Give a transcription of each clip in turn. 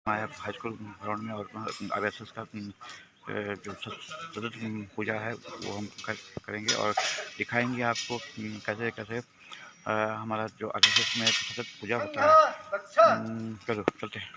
High school ground में और RSS का जो सतत पूजा है वो हम करेंगे और दिखाएंगे आपको कैसे कैसे हमारा जो RSS में सतत पूजा होता है। चलो चलते हैं।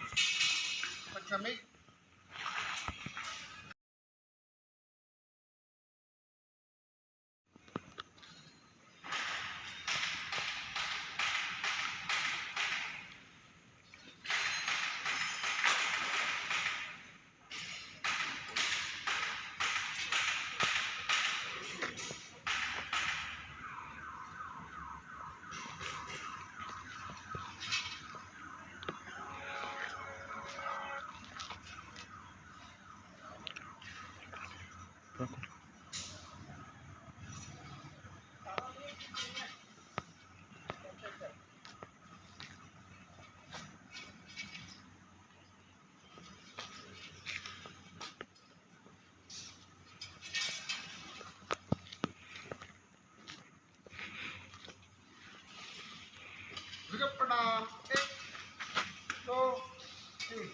प्रणाम 1 2 3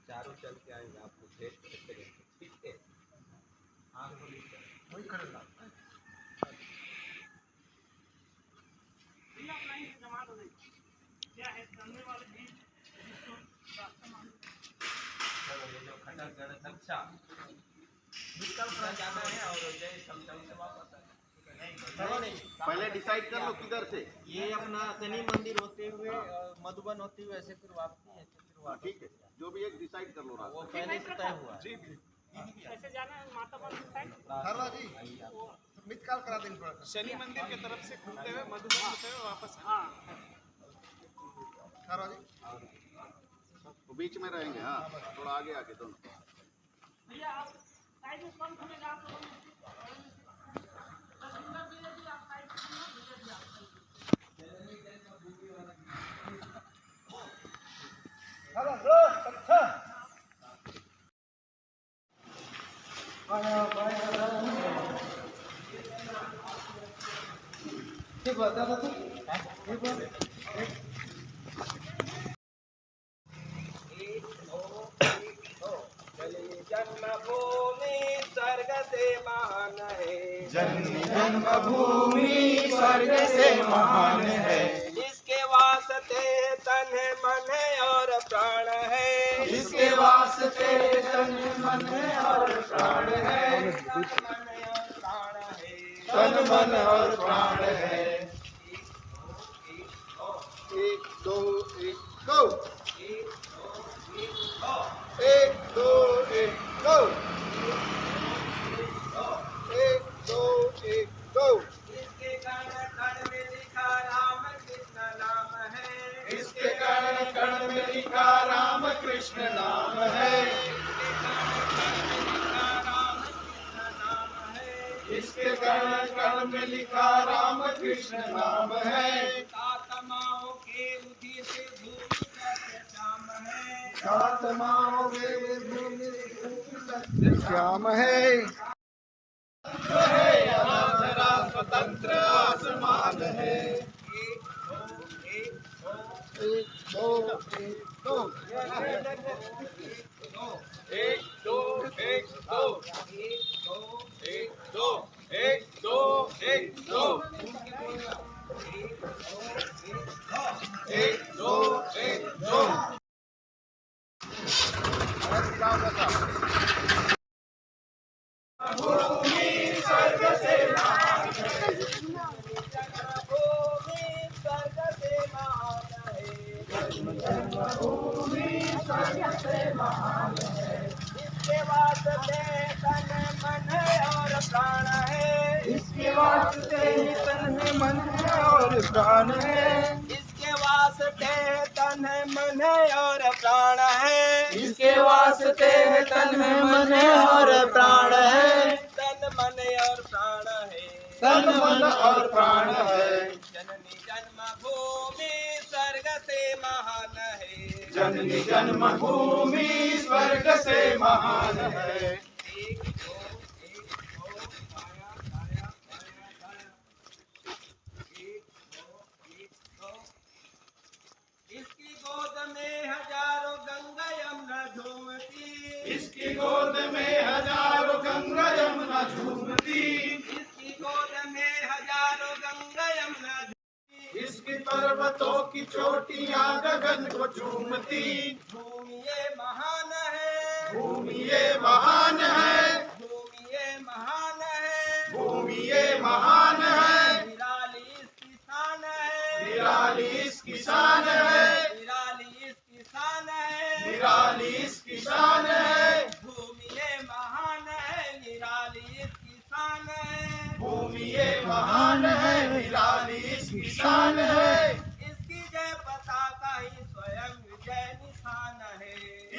चारों चल के आएंगे आपको भेज करेंगे, ठीक है? वही करेगा क्या है सामने वाले बीच जिसको रास्ता मान चलो ये जो खटर गलत अच्छा निकल कर जाना है और जय समझ से वापस नहीं पहले डिसाइड कर लो किधर से ये अपना शनि मंदिर होते हुए मधुबन होते हुए ऐसे फिर वापसी है ठीक है जो भी एक डिसाइड कर लो वो पहले से तय हुआ जी ऐसे जाना है माता मंदिर साइड हरवा जी मित काल करा देंगे थोड़ा शनि मंदिर के तरफ से घूमते हुए मधुबन होते हुए वापस हां हरवा जी तो बीच में रहेंगे हां थोड़ा आगे आके दोनों भैया आप साइड में कौन घूमेगा आप लोग हेलो ब्रो अच्छा आया बाय ठीक बता दो ठीक है जन्मभूमि स्वर्ग से महान है जन्मभूमि स्वर्ग से महान है इसके वास्ते तन मन और प्राण है इसके वास्ते तन मन और प्राण है तन मन और प्राण है कण में लिखा राम कृष्ण नाम है। आत्माओं के बुद्धि से भूमि सत्य श्याम है। आत्माओं के भूमि सत्य श्याम है। जो है अनाथरा स्वतंत्र आसमान है। एक दो एक दो एक दो एक दो एक दो एक दो एक दो एक दो एक दो। भूमि स्वर्ग से महान है। भूमि स्वर्ग से महान है। भूमि स्वर्ग से महान है। इसके वास्ते तन मन और प्राण है। इसके वास्ते तन है मन है और प्राण है। इसके वास्ते तन मन और प्राण है। इसके वास्ते तन है मन है और प्राण है। तन मन और प्राण है। तन मन और प्राण है। जननी जन्मभूमि स्वर्ग से महान है। जननी जन्मभूमि स्वर्ग से महान है। एक दो पाया पाया पाया पाया। एक दो इसकी गोद में हजारों गंगा यमुना झूमती। इसकी गोद में हजारों गंगा यमुना झूमती। इसकी गोद में हजारों गंगा यमुना झूमती। इसकी पर्वतों की चोटियां गगन को चूमती। भूमि ये महान है। भूमि ये महान है। भूमि ये महान है। भूमि ये महान है। निराली इसकी शान है। निराली इसकी शान है। निराली इसकी शान है। निराली इसकी शान है। भूमि ये महान है। निराली इसकी शान है। भूमि ये महान है। निराली इसकी शान है। इसकी जय पताका ही स्वयं विजय निशान है।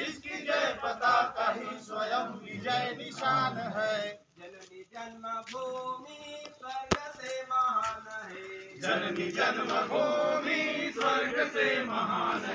इसकी जय पताका ही स्वयं विजय निशान है। जननी जन्मभूमि स्वर्ग से महान है। जननी जन्मभूमि स्वर्ग से महान है।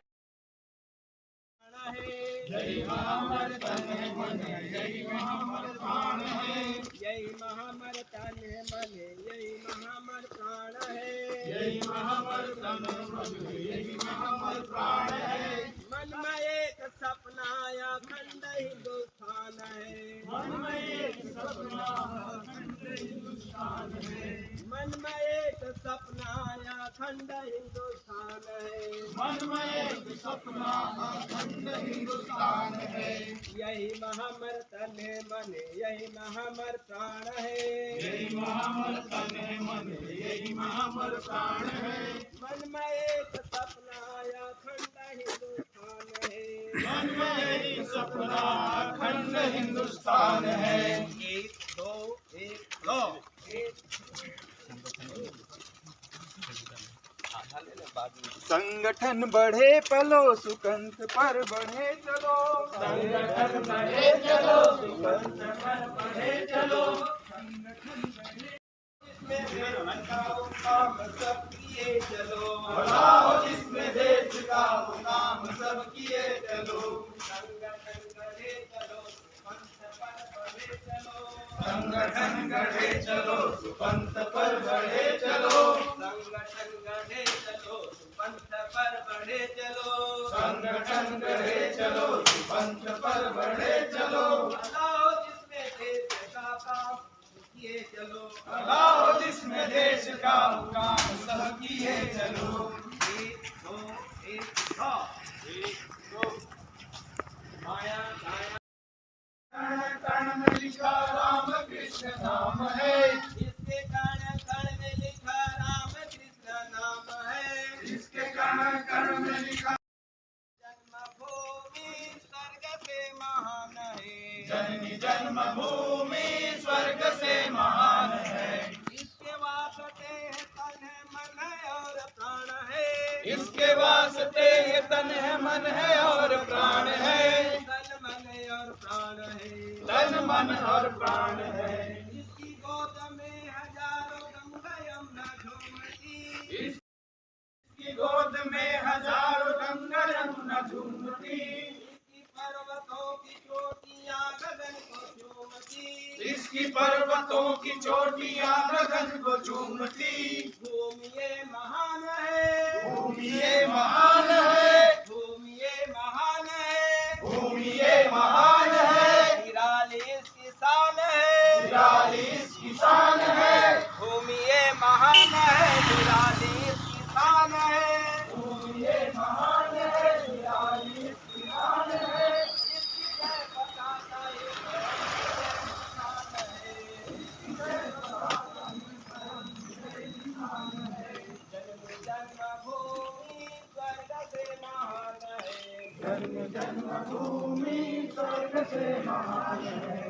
यही महामर तन है मन है। यही महामर प्राण है। यही महामर तन है मन है। यही महामर प्राण है। यही महामर तन है मन है। यही महामर प्राण है। मन में एक सपना अखंड हिंदुस्तान है। मन में एक सपना अखंड हिंदुस्तान है। मन में एक सपना अखंड हिंदुस्तान है। मन में एक सपना अखंड हिंदुस्तान है। यही महामर तन है मन है। यही महामर प्राण है। यही महामर तन है मन है। यही महामर प्राण है। मन में एक सपना अखंड हिंदुस्तान है। मन में एक सपना अखंड हिंदुस्तान है। एक दो एक दो एक संगठन बढ़े पलो सुकंत पर बढ़े चलो। संगठन बढ़े चलो सुकंत पर बढ़े चलो। जिसमें काम सब किए चलो। बढ़ाओ जिसमें देश का वो काम सब किए चलो। संगठन गढ़े चलो पंथ पर बढ़े चलो। संगठन गढ़े चलो सुपंथ पर बढ़े चलो। संगठन गढ़े चलो पंथ पर बढ़े चलो। संगठन गढ़े चलो सुपंथ पर बढ़े चलो। बढ़ाओ जिसमें देश का काम किए चलो। बढ़ाओ जिसमें देश का वो काम सब किए चलो। एक दो एक दो माया माया कण कण में लिखा राम कृष्ण नाम है। इसके कण कण में लिखा राम कृष्ण नाम है। इसके कण कण में लिखा जन्मभूमि स्वर्ग से महान है। जननी जन्मभूमि स्वर्ग से महान है। इसके वास्ते तन है मन है और प्राण है। इसके वास्ते ये तन है मन है और प्राण है। तन मन और प्राण है। तन मन और प्राण है। इसकी गोद में हजारों इसकी गोद में हजारों गंगा यमुना झूमती, इसकी पर्वतों की चोटियां गगन को चूमती, इसकी पर्वतों की चोटियां गगन को चूमती। भूमि ये महान है, भूमि ये महान है, भूमि ये महान है, भूमि ये महान है, निराली इसकी शान है, निराली इसकी शान है। भूमि ये महान है, निराली इसकी शान है, भूमि ये महान है, निराली इसकी शान है। इसकी जय पताका एक निशान है, जन्मभूमि स्वर्ग से महान है, जन्मभूमि स्वर्ग से महान है,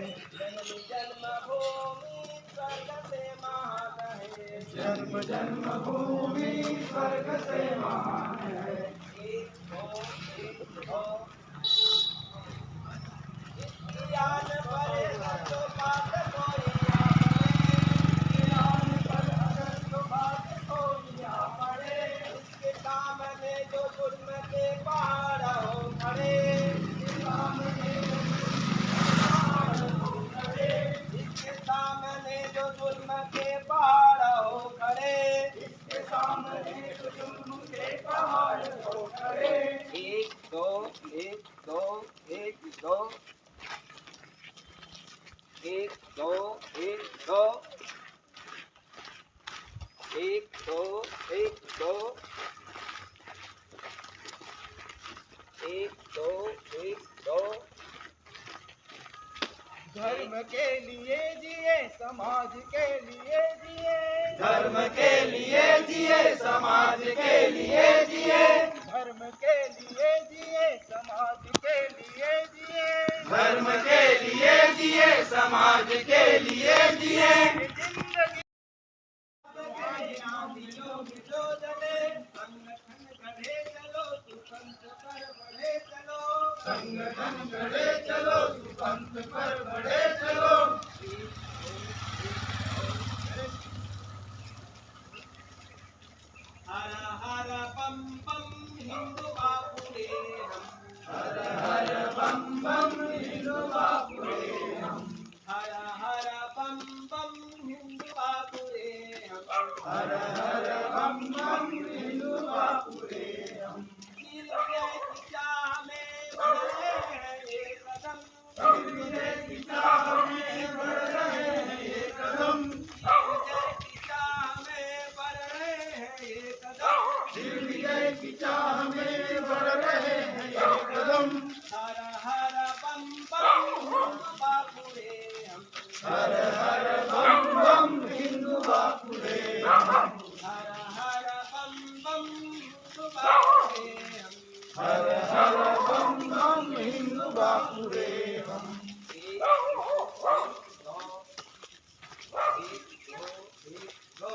जन्मभूमि स्वर्ग से महान है, जन्मभूमि स्वर्ग से महान है। एक दो इसकी आन पर तो बात कोई ईरान पर अगर तो बात कोई आ पड़े, इसके सामने जो जुल्म के पहाड़ हो खड़े, इसके सामने इसके सामने जो जुल्म के पहाड़ हो खड़े, इसके सामने तो जुल्म के पहाड़ हो खड़े। एक दो एक दो एक दो एक दो एक दो एक दो एक दो एक दो एक दो धर्म के लिए जिए, समाज के लिए जिए, धर्म के लिए जिए, समाज के लिए जिए, धर्म के लिए जिए, समाज के लिए जिए, धर्म के लिए जिए, समाज के लिए जिए। जिंदगी जो जले संगठन गढ़े चलो, सुपंथ पर बढ़े चलो, संगठन गढ़े चलो, सुपंथ पर बढ़े चलो। हर हर बम बम हिंदू बापू रे हम, हर हर बम बम हिंदू बापू रे हम, हर हर बम बम हिंदू बापू रे हम, हर हर बम बम हिंदू बापू रे हम। वीर विजय की चाह में बढ़ रहे हैं ये कदम, विजय की चाह में बढ़ रहे हैं ये कदम, विजय की चाह में बढ़ रहे हैं ये कदम, विजय की चाह में बढ़ रहे हैं ये कदम। हर हर बम बम हिंदू बापू रे हम, हर हर बम बम हिंदू बापू रे हम, हर हर बम बम हिंदू बापू रे हम, हर हर बम बम हिंदू बापू रे हम। एक दो एक दो एक दो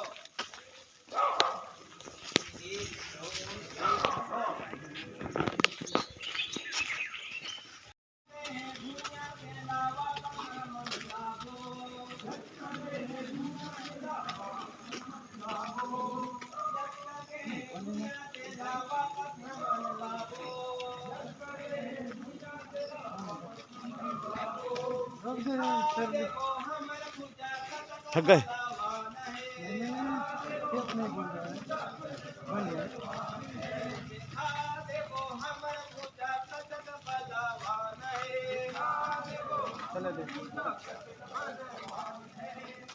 एक दो दुनिया के अलावा कहाँ मन लागो, दुनिया के अलावा कहाँ मन लागो, देखो हमर पूजा थक गए। भगवान है, देखो हमर पूजा सजग बलवान है,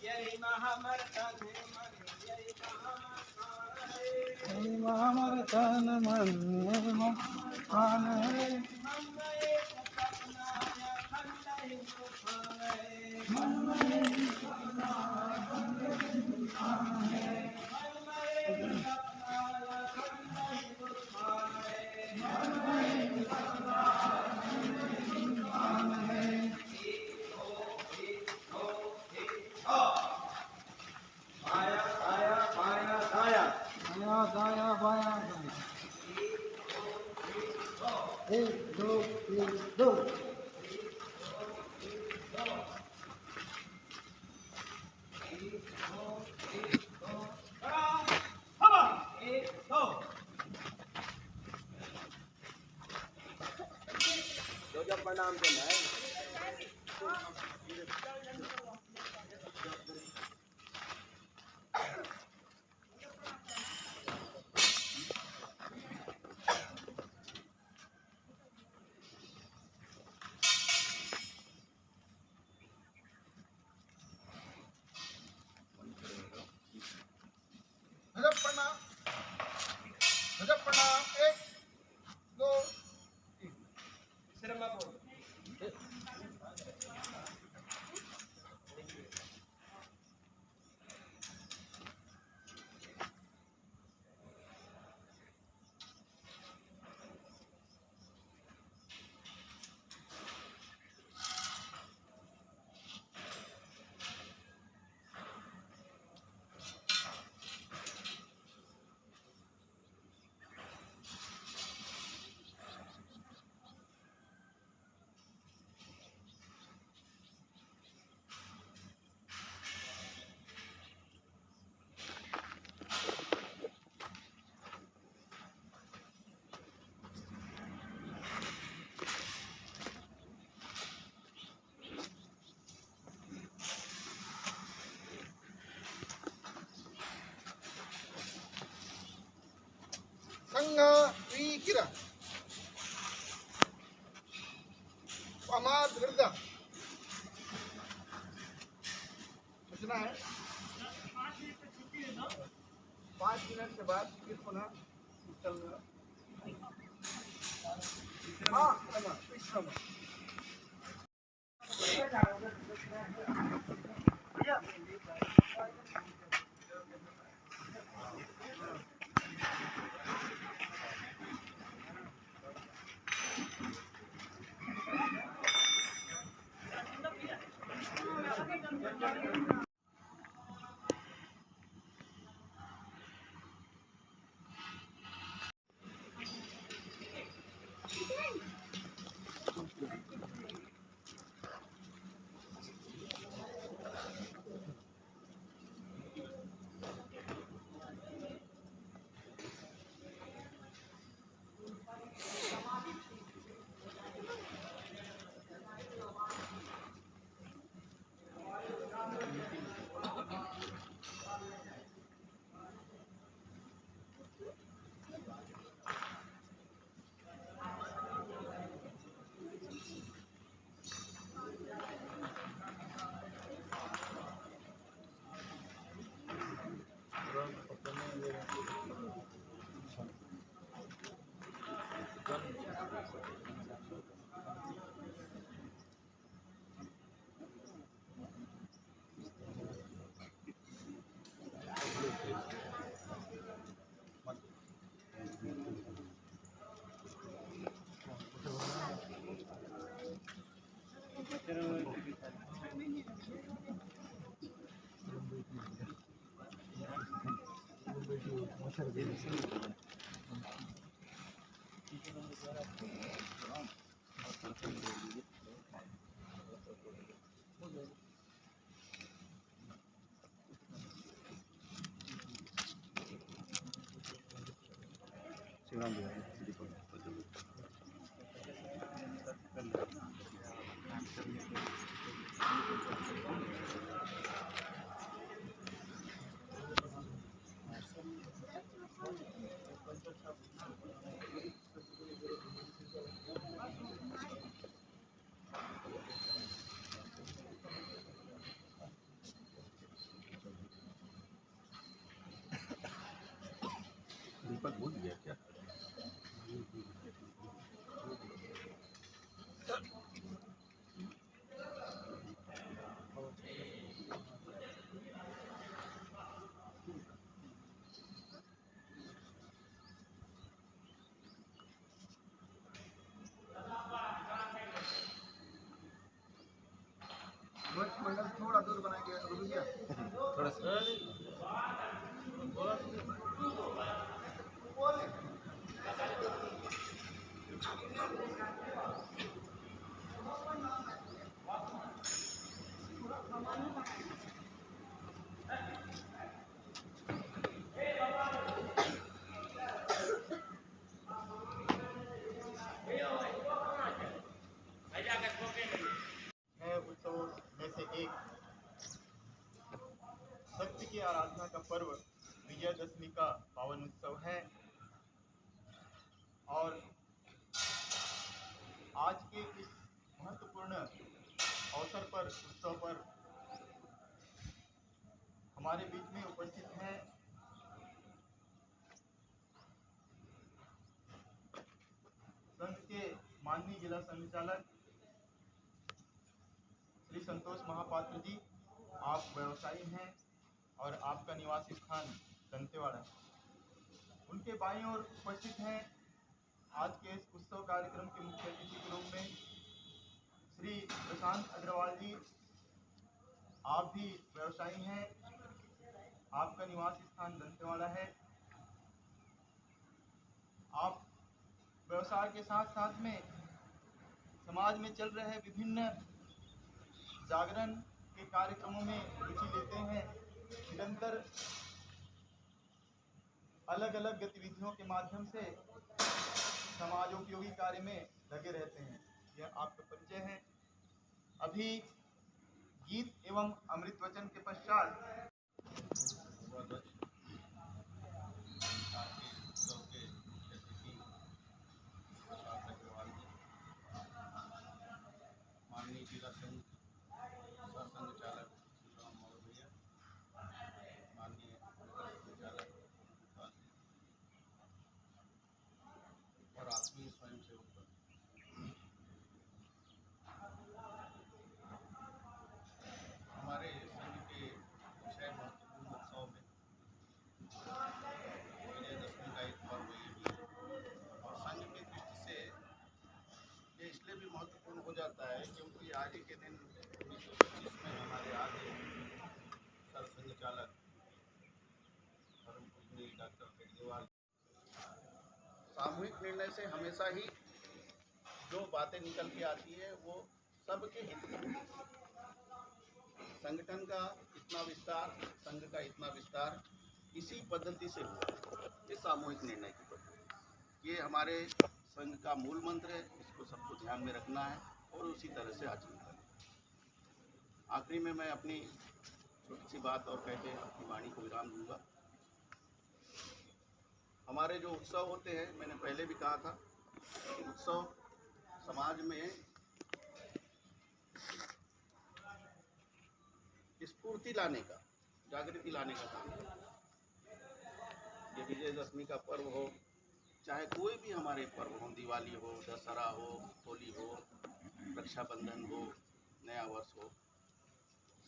यही हमर तन मन, यही हमर प्राण है, हम एक सपना या खंड हिंदुस्तान है, हम एक सपना या खंड हिंदुस्तान है, दाया बाया एक दो तीन दो। नाम देना है। गजब प्रणाम 1 2 3 शर्मा बोल। संघ वीकिर अमाद हृदय सूचना है 5 मिनट के बाद फिर पुनः चलना। हाँ विश्राम दीपक भूल गया क्या? मंडल थोड़ा दूर बनाएंगे रुपया थोड़ा सा प्रतिष्ठा का पर्व विजयदशमी का पावन उत्सव है और आज के इस महत्वपूर्ण अवसर पर उत्सव पर हमारे बीच में उपस्थित हैं संघ के माननीय जिला संचालक श्री संतोष महापात्र जी। आप व्यवसायी हैं और आपका निवास स्थान दंतेवाड़ा। उनके बाईं ओर उपस्थित हैं आज के इस उत्सव कार्यक्रम के मुख्य अतिथि के रूप में श्री प्रशांत अग्रवाल जी। आप भी व्यवसायी हैं, आपका निवास स्थान दंतेवाड़ा है। आप व्यवसाय के साथ साथ में समाज में चल रहे विभिन्न जागरण के कार्यक्रमों में रुचि लेते हैं, निरंतर अलग अलग गतिविधियों के माध्यम से समाजोपयोगी कार्य में लगे रहते हैं। यह आपका परिचय है। अभी गीत एवं अमृत वचन के पश्चात माननीय जिला संघ संचालक राम मोहन भैया, माननीय संचालक और आत्मीय स्वयं सेवक हमारे संघ के विषय महत्वपूर्ण उत्सव में विजयदशमी का एक पर्व ये भी है और संघ की दृष्टि से ये इसलिए भी महत्वपूर्ण हो जाता है क्योंकि आज ही के दिन 1925 में हमारे आगे सरसंघ चालक परम पूजनीय डॉक्टर केजरीवाल सामूहिक निर्णय से हमेशा ही जो बातें निकल के आती है वो सबके हित में। संगठन का इतना विस्तार, संघ का इतना विस्तार इसी पद्धति से हुआ, ये सामूहिक निर्णय की पद्धति। ये हमारे संघ का मूल मंत्र है, इसको सबको ध्यान में रखना है और उसी तरह से आचरण करना है। आखिरी में मैं अपनी छोटी सी बात और कह के अपनी वाणी को विराम दूंगा। हमारे जो उत्सव होते हैं, मैंने पहले भी कहा था कि उत्सव समाज में स्फूर्ति लाने का, जागृति लाने का काम है। ये विजयदशमी का पर्व हो, चाहे कोई भी हमारे पर्व हो, दिवाली हो, दशहरा हो, होली हो, रक्षाबंधन हो, नया वर्ष हो,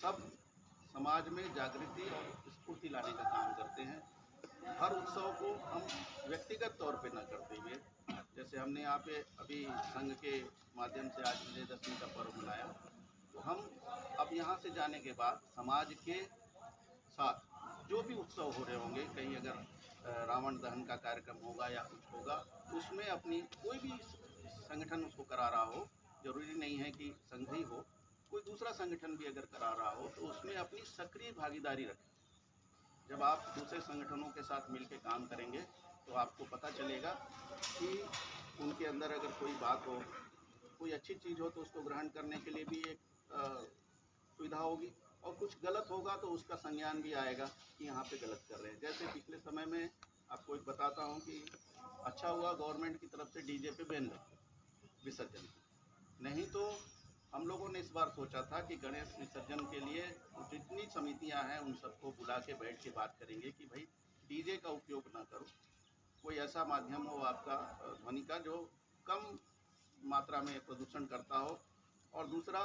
सब समाज में जागृति और स्फूर्ति लाने का काम करते हैं। हर उत्सव को हम व्यक्तिगत तौर पे न करते हुए, जैसे हमने यहाँ पे अभी संघ के माध्यम से आज विजयदशमी का पर्व मनाया, तो हम अब यहाँ से जाने के बाद समाज के साथ जो भी उत्सव हो रहे होंगे, कहीं अगर रावण दहन का कार्यक्रम होगा या कुछ होगा, उसमें अपनी कोई भी संगठन उसको करा रहा हो, जरूरी नहीं है कि संघ ही हो, कोई दूसरा संगठन भी अगर करा रहा हो तो उसमें अपनी सक्रिय भागीदारी रखें। जब आप दूसरे संगठनों के साथ मिलकर काम करेंगे तो आपको पता चलेगा कि उनके अंदर अगर कोई बात हो, कोई अच्छी चीज़ हो तो उसको ग्रहण करने के लिए भी एक सुविधा होगी, और कुछ गलत होगा तो उसका संज्ञान भी आएगा कि यहाँ पे गलत कर रहे हैं। जैसे पिछले समय में आपको एक बताता हूँ कि अच्छा हुआ गवर्नमेंट की तरफ से डीजे पे बैन लगी विसर्जन, नहीं तो हम लोगों ने इस बार सोचा था कि गणेश विसर्जन के लिए जितनी समितियां हैं उन सबको बुला के बैठ के बात करेंगे कि भाई डीजे का उपयोग ना करो, कोई ऐसा माध्यम हो आपका ध्वनि का जो कम मात्रा में प्रदूषण करता हो, और दूसरा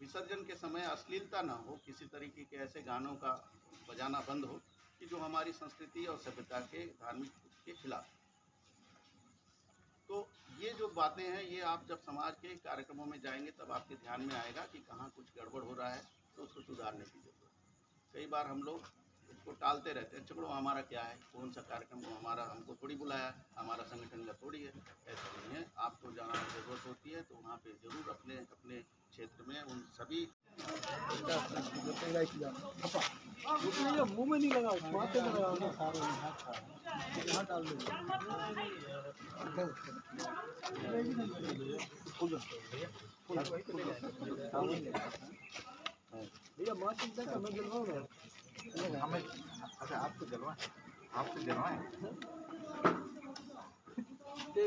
विसर्जन के समय अश्लीलता ना हो, किसी तरीके के ऐसे गानों का बजाना बंद हो कि जो हमारी संस्कृति और सभ्यता के धार्मिक के खिलाफ। तो ये जो बातें हैं, ये आप जब समाज के कार्यक्रमों में जाएंगे तब आपके ध्यान में आएगा कि कहाँ कुछ गड़बड़ हो रहा है तो उसको सुधारने की जरूरत है। कई बार हम लोग उसको टालते रहते हैं, चलो हमारा क्या है, कौन सा कार्यक्रम हो, हमारा हमको थोड़ी बुलाया, हमारा संगठन का थोड़ी है। ऐसा नहीं है, आपको जाना जरूरत होती है तो वहाँ पे जरूर अपने अपने क्षेत्र में उन सभी मुंह में नहीं लगा, माथे में लगा ना, सारे यहाँ डाल दो। भैया माथे में मैं जलवाऊँ ना। हमें अच्छा आपको जलवा आपसे जलवाएं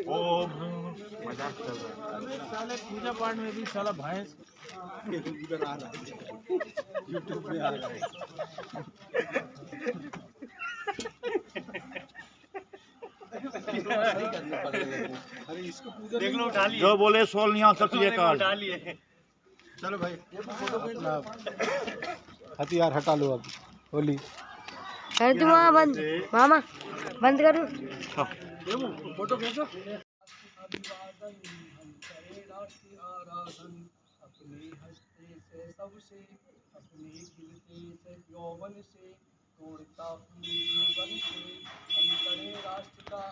ओ मजाक कर रहा है साले पूजा पाठ में भी साला भैंस इधर आ रहा है यूट्यूब में आ रहा है अरे इसको पूजा देख लो उठा लिए जो बोले सोल यहाँ सत श्रीकाल उठा लिए चलो भाई अपना हथियार हटा लो अब होली कर दूँ मामा बंद मामा बंद करूँ फोटो खींचो अपने हस्ते से सबसे अपने गिरते से यौवन से तोड़ता जीवन से हम करें राष्ट्र का